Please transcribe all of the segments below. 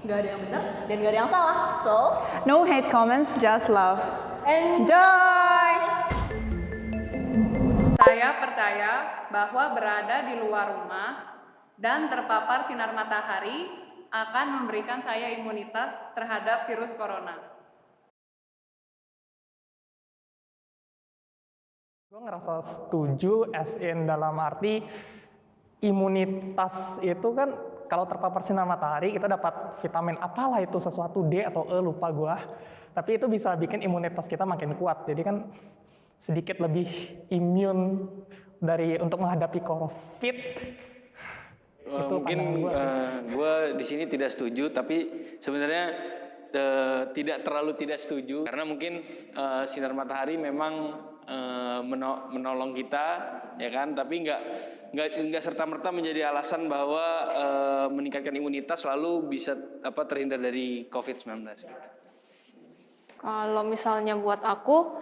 nggak ada yang benar dan nggak ada yang salah. So, No hate comments, just love. enjoy! Saya percaya bahwa berada di luar rumah dan terpapar sinar matahari akan memberikan saya imunitas terhadap virus corona. Gue ngerasa setuju, as in dalam arti imunitas itu kan kalau terpapar sinar matahari kita dapat vitamin apalah itu sesuatu D atau E lupa gue. Tapi itu bisa bikin imunitas kita makin kuat. Jadi kan sedikit lebih imun untuk menghadapi COVID. Mungkin gue di sini tidak setuju, tapi sebenarnya tidak terlalu tidak setuju karena mungkin sinar matahari memang menolong kita, ya kan? Tapi nggak serta-merta menjadi alasan bahwa meningkatkan imunitas lalu bisa terhindar dari COVID-19. Gitu. Kalau misalnya buat aku,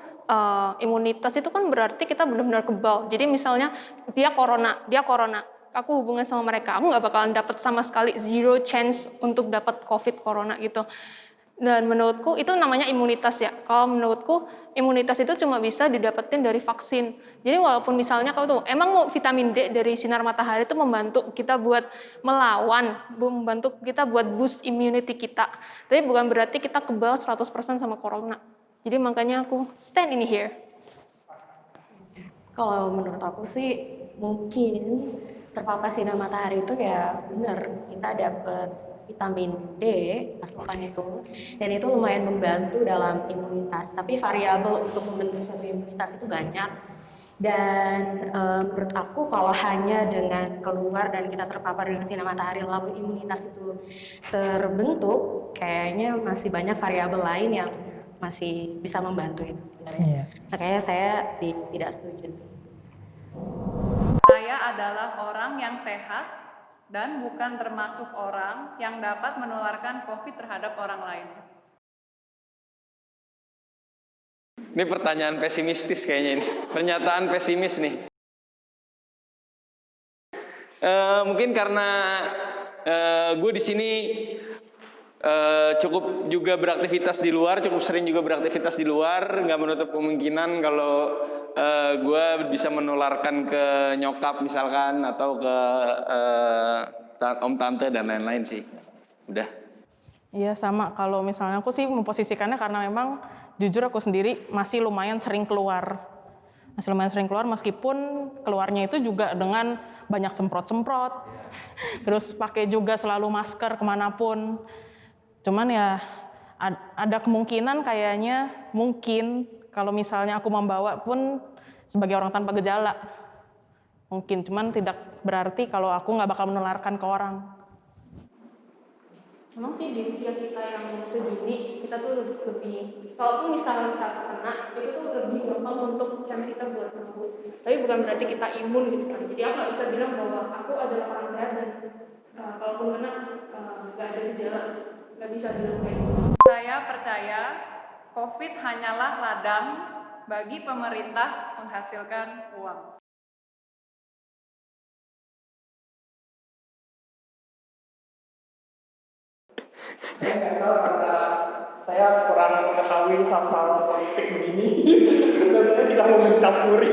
imunitas itu kan berarti kita benar-benar kebal. Jadi misalnya dia corona, aku hubungan sama mereka, aku nggak bakalan dapat sama sekali, zero chance untuk dapat COVID corona gitu. Dan menurutku itu namanya imunitas ya. Kalau menurutku imunitas itu cuma bisa didapetin dari vaksin. Jadi walaupun misalnya kau tuh emang mau vitamin D dari sinar matahari itu membantu kita buat melawan, membantu kita buat boost immunity kita. Tapi bukan berarti kita kebal 100% sama corona. Jadi makanya aku stand in here. Kalau menurut aku sih mungkin terpapar sinar matahari itu ya benar kita dapat vitamin D asupan itu, dan itu lumayan membantu dalam imunitas. Tapi variabel untuk membentuk suatu imunitas itu banyak. Dan menurut aku kalau hanya dengan keluar dan kita terpapar dengan sinar matahari lalu imunitas itu terbentuk, kayaknya masih banyak variabel lain yang masih bisa membantu itu sebenarnya. Makanya saya tidak setuju sih. Saya adalah orang yang sehat dan bukan termasuk orang yang dapat menularkan COVID terhadap orang lain. Ini pertanyaan pesimistis kayaknya ini. Pernyataan pesimis nih. Mungkin karena gue di sini cukup juga beraktivitas di luar, cukup sering juga beraktivitas di luar, nggak menutup kemungkinan kalau gue bisa menularkan ke nyokap misalkan atau ke om tante dan lain-lain sih. Udah. Iya sama, kalau misalnya aku sih memposisikannya karena memang jujur aku sendiri masih lumayan sering keluar. Meskipun keluarnya itu juga dengan banyak semprot-semprot. Terus pakai juga selalu masker kemanapun. Cuman ya ada kemungkinan kayaknya mungkin kalau misalnya aku membawa pun sebagai orang tanpa gejala. Mungkin, cuman tidak berarti kalau aku nggak bakal menularkan ke orang. Memang sih di usia kita yang segini, kita tuh lebih, kalaupun misalnya kita kena, itu tuh lebih gampang untuk chance kita buat sembuh. Tapi bukan berarti kita imun gitu kan. Jadi aku nggak bisa bilang bahwa aku adalah orang sehat dan kalaupun kena nggak ada gejala, nggak bisa bilang kayak gitu. Saya percaya COVID hanyalah ladang bagi pemerintah menghasilkan uang. Saya nggak tahu karena saya kurang mengetahui hal-hal politik begini dan saya tidak mau mencampuri.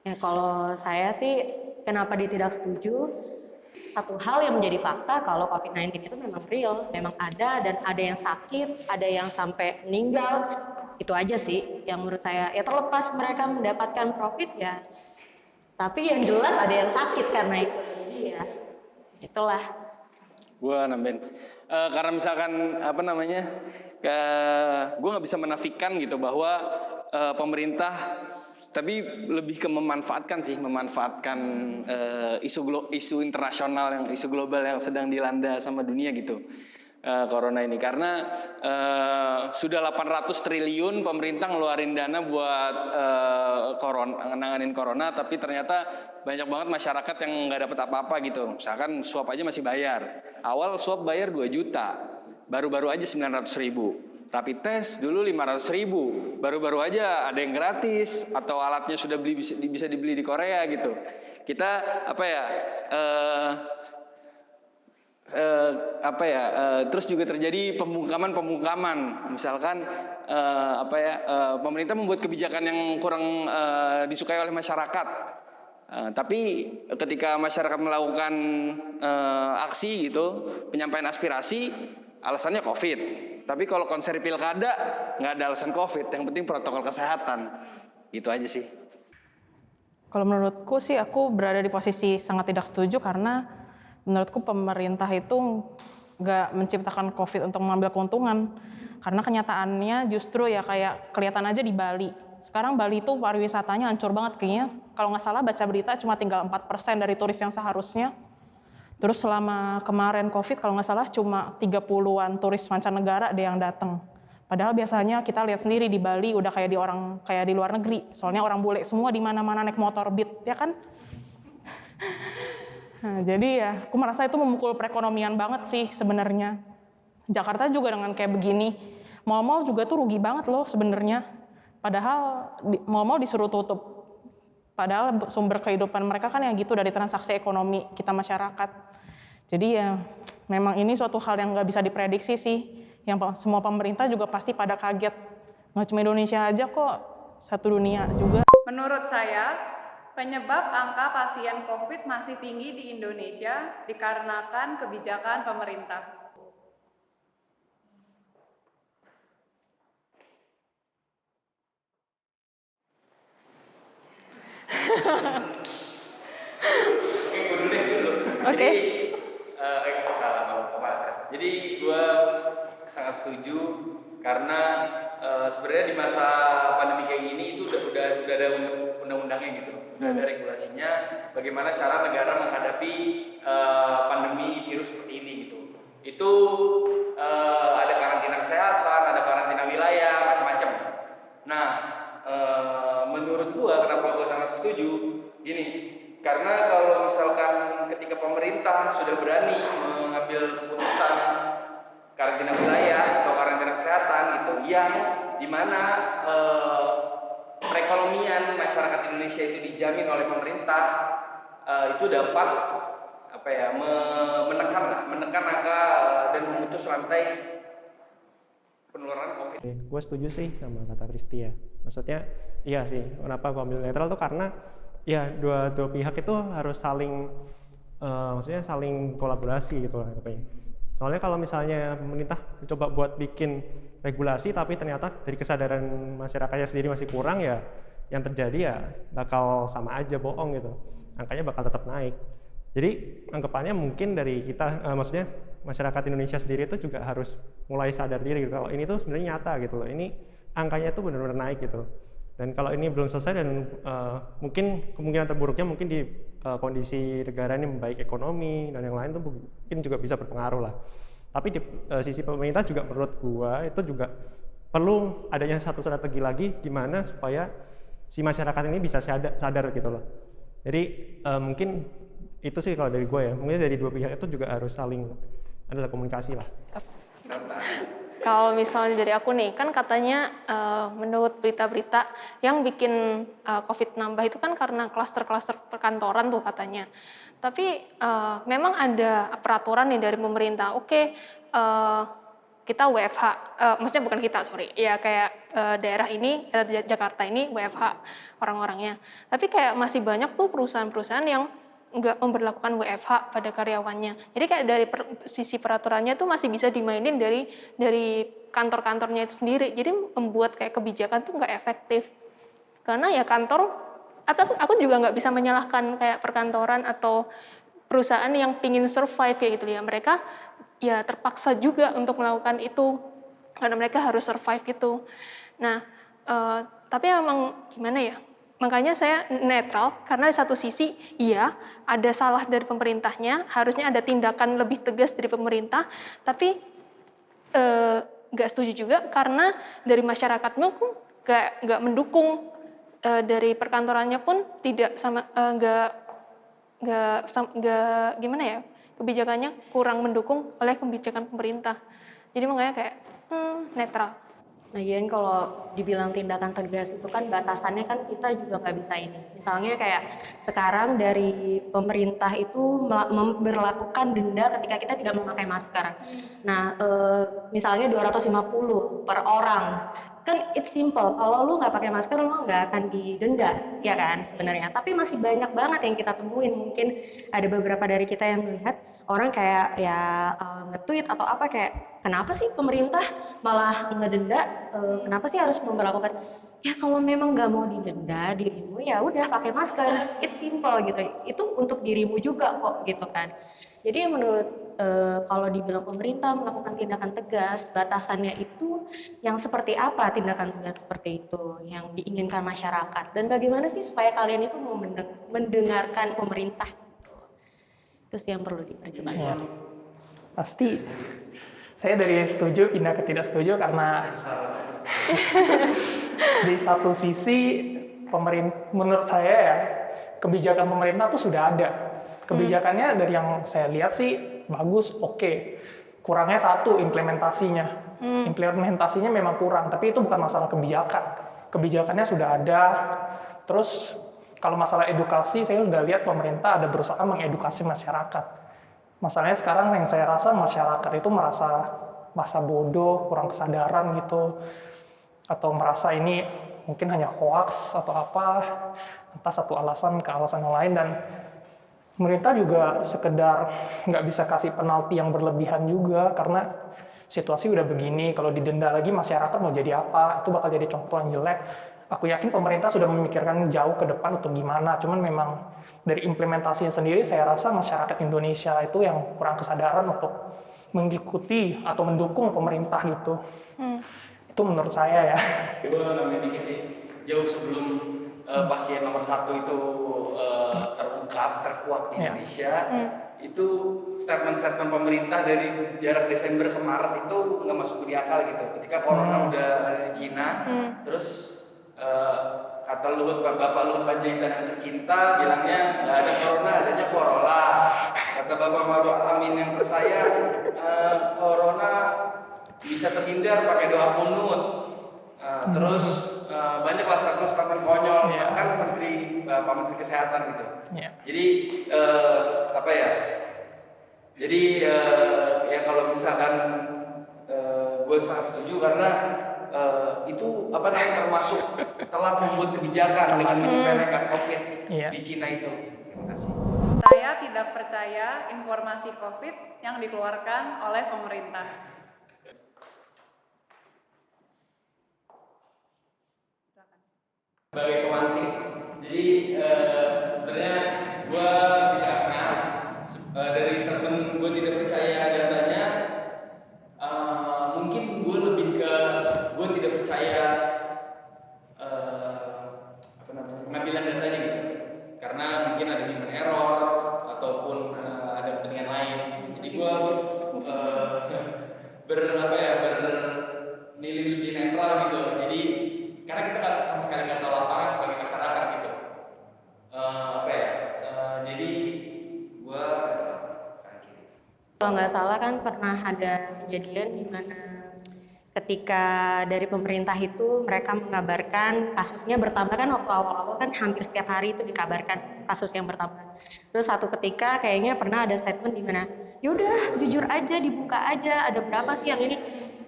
Ya kalau saya sih kenapa tidak setuju? Satu hal yang menjadi fakta kalau COVID-19 itu memang real, memang ada dan ada yang sakit, ada yang sampai meninggal. Itu aja sih yang menurut saya. Ya terlepas mereka mendapatkan profit ya, tapi yang jelas ada yang sakit karena itu. Jadi ya itulah. Gua nambahin. Karena misalkan gue nggak bisa menafikan gitu bahwa pemerintah, tapi lebih ke memanfaatkan isu internasional, isu global yang sedang dilanda sama dunia gitu, corona ini. Karena sudah 800 triliun pemerintah ngeluarin dana buat nanganin corona, tapi ternyata banyak banget masyarakat yang nggak dapat apa-apa gitu. Misalkan swab aja masih bayar. Awal swab bayar 2 juta, baru-baru aja 900.000. Rapid test dulu 500.000, baru-baru aja ada yang gratis atau alatnya sudah bisa dibeli di Korea gitu. Kita terus juga terjadi pembungkaman, misalkan pemerintah membuat kebijakan yang kurang disukai oleh masyarakat, tapi ketika masyarakat melakukan aksi gitu, penyampaian aspirasi, alasannya COVID. Tapi kalau konser pilkada nggak ada alasan COVID, yang penting protokol kesehatan, gitu aja sih. Kalau menurutku sih aku berada di posisi sangat tidak setuju karena menurutku pemerintah itu nggak menciptakan COVID untuk mengambil keuntungan. Karena kenyataannya justru ya kayak kelihatan aja di Bali. Sekarang Bali itu pariwisatanya hancur banget kayaknya. Kalau nggak salah baca berita cuma tinggal 4% dari turis yang seharusnya. Terus selama kemarin COVID kalau nggak salah cuma 30-an turis mancanegara deh yang datang. Padahal biasanya kita lihat sendiri di Bali udah kayak di luar negeri. Soalnya orang bule semua di mana-mana naik motor Beat, ya kan? Nah, jadi ya, aku merasa itu memukul perekonomian banget sih sebenarnya. Jakarta juga dengan kayak begini, mal-mal juga tuh rugi banget loh sebenarnya. Padahal mal-mal disuruh tutup. Padahal sumber kehidupan mereka kan yang gitu dari transaksi ekonomi kita masyarakat. Jadi ya, memang ini suatu hal yang nggak bisa diprediksi sih. Yang semua pemerintah juga pasti pada kaget. Nggak cuma Indonesia aja kok, satu dunia juga. Menurut saya, penyebab angka pasien COVID masih tinggi di Indonesia dikarenakan kebijakan pemerintah. Oke. Jadi gue sangat setuju karena sebenarnya di masa pandemi kayak gini itu udah ada undang-undangnya gitu, udah ada regulasinya bagaimana cara negara menghadapi pandemi virus seperti ini gitu. Itu ada karantina kesehatan, ada karantina wilayah, macam-macam. Nah, menurut gue kenapa gue sangat setuju gini, karena kalau misalkan ketika pemerintah sudah berani mengambil keputusan karantina wilayah atau karantina kesehatan gitu, yang dimana perekonomian masyarakat Indonesia itu dijamin oleh pemerintah, itu dapat menekan angka dan memutus rantai penularan COVID. Gue setuju sih sama kata Kristi ya. Maksudnya iya sih. Kenapa gue ambil netral tuh karena ya dua pihak itu harus saling saling kolaborasi gitu lah katanya. Soalnya kalau misalnya pemerintah coba buat bikin regulasi tapi ternyata dari kesadaran masyarakatnya sendiri masih kurang, ya yang terjadi ya bakal sama aja bohong gitu. Angkanya bakal tetap naik. Jadi anggapannya mungkin dari kita, maksudnya masyarakat Indonesia sendiri itu juga harus mulai sadar diri gitu. Kalau ini tuh sebenarnya nyata gitu loh. Ini angkanya tuh benar-benar naik gitu. Dan kalau ini belum selesai dan mungkin kemungkinan terburuknya mungkin di kondisi negara ini membaik ekonomi dan yang lain tuh mungkin juga bisa berpengaruh lah. Tapi di sisi pemerintah juga menurut gua itu juga perlu adanya satu strategi lagi gimana supaya si masyarakat ini bisa sadar gitu loh. Jadi mungkin itu sih kalau dari gue ya, mungkin dari dua pihak itu juga harus saling adalah komunikasi lah. Kalau misalnya dari aku nih, kan katanya menurut berita-berita yang bikin COVID nambah itu kan karena klaster-klaster perkantoran tuh katanya. Tapi memang ada peraturan nih dari pemerintah. Oke, kita WFH, maksudnya bukan kita, sorry. Ya kayak daerah ini, Jakarta ini WFH orang-orangnya. Tapi kayak masih banyak tuh perusahaan-perusahaan yang nggak memberlakukan WFH pada karyawannya. Jadi kayak dari sisi peraturannya tuh masih bisa dimainin dari kantor-kantornya itu sendiri. Jadi membuat kayak kebijakan tuh nggak efektif. Karena ya kantor, aku juga nggak bisa menyalahkan kayak perkantoran atau perusahaan yang pingin survive ya gitu ya. Mereka ya terpaksa juga untuk melakukan itu karena mereka harus survive gitu. Nah, tapi emang gimana ya? Makanya saya netral, karena di satu sisi, iya, ada salah dari pemerintahnya, harusnya ada tindakan lebih tegas dari pemerintah, tapi nggak setuju juga, karena dari masyarakatnya pun nggak mendukung, dari perkantorannya pun tidak sama, nggak gimana ya, kebijakannya kurang mendukung oleh kebijakan pemerintah. Jadi makanya kayak netral. Lagian kalau dibilang tindakan tegas itu kan batasannya kan kita juga nggak bisa ini. Misalnya kayak sekarang dari pemerintah itu memberlakukan denda ketika kita tidak memakai masker. Nah, misalnya 250 per orang. Kan it's simple, kalau lu nggak pakai masker lu nggak akan didenda, ya kan sebenarnya. Tapi masih banyak banget yang kita temuin. Mungkin ada beberapa dari kita yang melihat orang kayak ya nge-tweet atau apa kayak kenapa sih pemerintah malah ngedenda? Kenapa sih harus memperlakukan? Ya kalau memang nggak mau didenda dirimu ya udah pakai masker. It's simple gitu. Itu untuk dirimu juga kok gitu kan. Jadi menurut kalau dibilang pemerintah melakukan tindakan tegas, batasannya itu yang seperti apa tindakan tegas seperti itu yang diinginkan masyarakat dan bagaimana sih supaya kalian itu mau mendengarkan pemerintah itu sih yang perlu diperjelas. Ya, pasti saya dari setuju pindah ke tidak setuju karena di satu sisi menurut saya ya kebijakan pemerintah tuh sudah ada. Kebijakannya dari yang saya lihat sih bagus, oke. Kurangnya satu, implementasinya. Implementasinya memang kurang, tapi itu bukan masalah kebijakan. Kebijakannya sudah ada. Terus kalau masalah edukasi, saya sudah lihat pemerintah ada berusaha mengedukasi masyarakat. Masalahnya sekarang yang saya rasa masyarakat itu merasa bodoh, kurang kesadaran gitu. Atau merasa ini mungkin hanya hoax atau apa, entah satu alasan ke alasan yang lain, dan pemerintah juga sekedar nggak bisa kasih penalti yang berlebihan juga karena situasi udah begini. Kalau didenda lagi masyarakat mau jadi apa? Itu bakal jadi contoh yang jelek. Aku yakin pemerintah sudah memikirkan jauh ke depan untuk gimana. Cuman memang dari implementasinya sendiri saya rasa masyarakat Indonesia itu yang kurang kesadaran untuk mengikuti atau mendukung pemerintah gitu. Itu menurut saya ya. Gue nambahin dikit sih. Jauh sebelum pasien nomor 1 itu terkuat di Indonesia, itu statement-statement pemerintah dari jarak Desember ke Maret itu nggak masuk di akal gitu. Ketika corona udah ada di Cina, terus kata Bapak Luhut Panjaitan yang tercinta bilangnya nggak ada corona, adanya Corolla. Kata Bapak Maruf Amin yang tersayang, corona bisa terhindar pakai doa kunut. Terus banyaklah statement konyol, bahkan Pak Menteri Kesehatan gitu. Jadi apa ya? Jadi ya kalau misalkan gue sangat setuju karena itu apa namanya termasuk telah membuat kebijakan dengan menyepelekan COVID di Cina itu. Terima kasih. Saya tidak percaya informasi COVID yang dikeluarkan oleh pemerintah. Sebagai pemantik, jadi sebenarnya gue tidak kenal dari temen gue tidak percaya datanya. Mungkin gue lebih ke gue tidak percaya pengambilan datanya gitu, karena mungkin ada human error ataupun ada kepentingan lain. Jadi gue bernilai lebih netral gitu. Jadi karena kita kan sama sekali nggak tahu lapangan sebagai masyarakat gitu. Jadi gue kalau nggak salah kan pernah ada kejadian di mana ketika dari pemerintah itu mereka mengabarkan kasusnya bertambah kan waktu awal-awal kan hampir setiap hari itu dikabarkan kasus yang bertambah. Terus satu ketika kayaknya pernah ada statement di mana yaudah jujur aja dibuka aja ada berapa sih yang ini,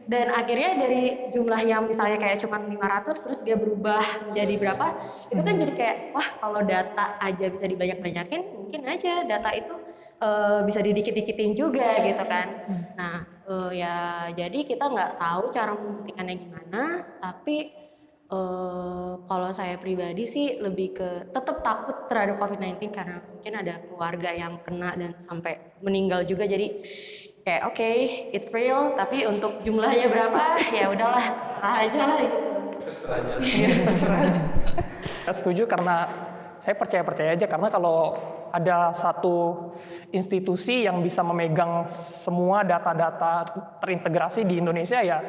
dan akhirnya dari jumlah yang misalnya kayak cuma 500 terus dia berubah menjadi berapa, itu kan jadi kayak wah kalau data aja bisa dibanyak-banyakin mungkin aja data itu bisa didikit-dikitin juga gitu kan. Nah ya jadi kita nggak tahu cara membuktikannya gimana, tapi kalau saya pribadi sih lebih ke tetap takut terhadap COVID-19 karena mungkin ada keluarga yang kena dan sampai meninggal juga, jadi kayak oke, it's real, tapi untuk jumlahnya berapa ya udahlah terserah aja lah gitu. Terserah aja. Saya setuju karena saya percaya aja karena kalau ada satu institusi yang bisa memegang semua data-data terintegrasi di Indonesia ya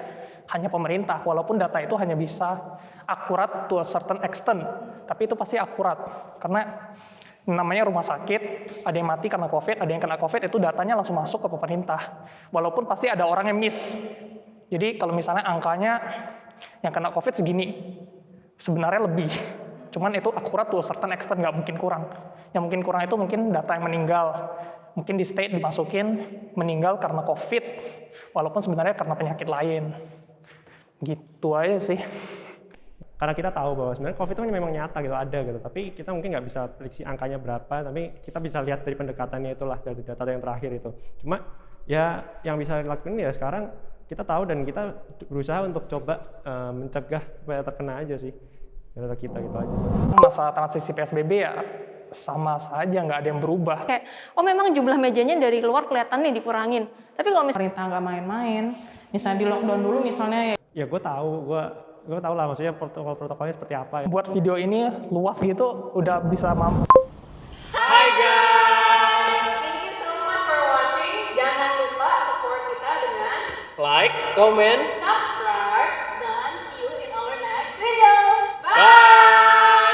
hanya pemerintah, walaupun data itu hanya bisa akurat to a certain extent, tapi itu pasti akurat karena namanya rumah sakit, ada yang mati karena COVID, ada yang kena COVID, itu datanya langsung masuk ke pemerintah. Walaupun pasti ada orang yang miss. Jadi kalau misalnya angkanya yang kena COVID segini. Sebenarnya lebih. Cuman itu akurat tuh, certain extent nggak mungkin kurang. Yang mungkin kurang itu mungkin data yang meninggal. Mungkin di state dimasukin meninggal karena COVID, walaupun sebenarnya karena penyakit lain. Gitu aja sih. Karena kita tahu bahwa sebenarnya COVID itu memang nyata gitu, ada gitu. Tapi kita mungkin nggak bisa prediksi angkanya berapa, tapi kita bisa lihat dari pendekatannya itulah, dari data yang terakhir itu. Cuma ya yang bisa dilakukan ya sekarang kita tahu dan kita berusaha untuk coba mencegah supaya terkena aja sih. Data kita gitu aja sih. Masa transisi PSBB ya sama saja, nggak ada yang berubah. Kayak, oh memang jumlah mejanya dari luar kelihatan nih dikurangin. Tapi kalau misalnya Pemerintah nggak main-main, misalnya di lockdown dulu misalnya Ya gue tahu lah maksudnya protokolnya seperti apa. Buat video ini luas gitu, udah bisa mampu. Thank you so much for watching. Jangan lupa support kita dengan Like, comment, subscribe dan see you in our next video. Bye.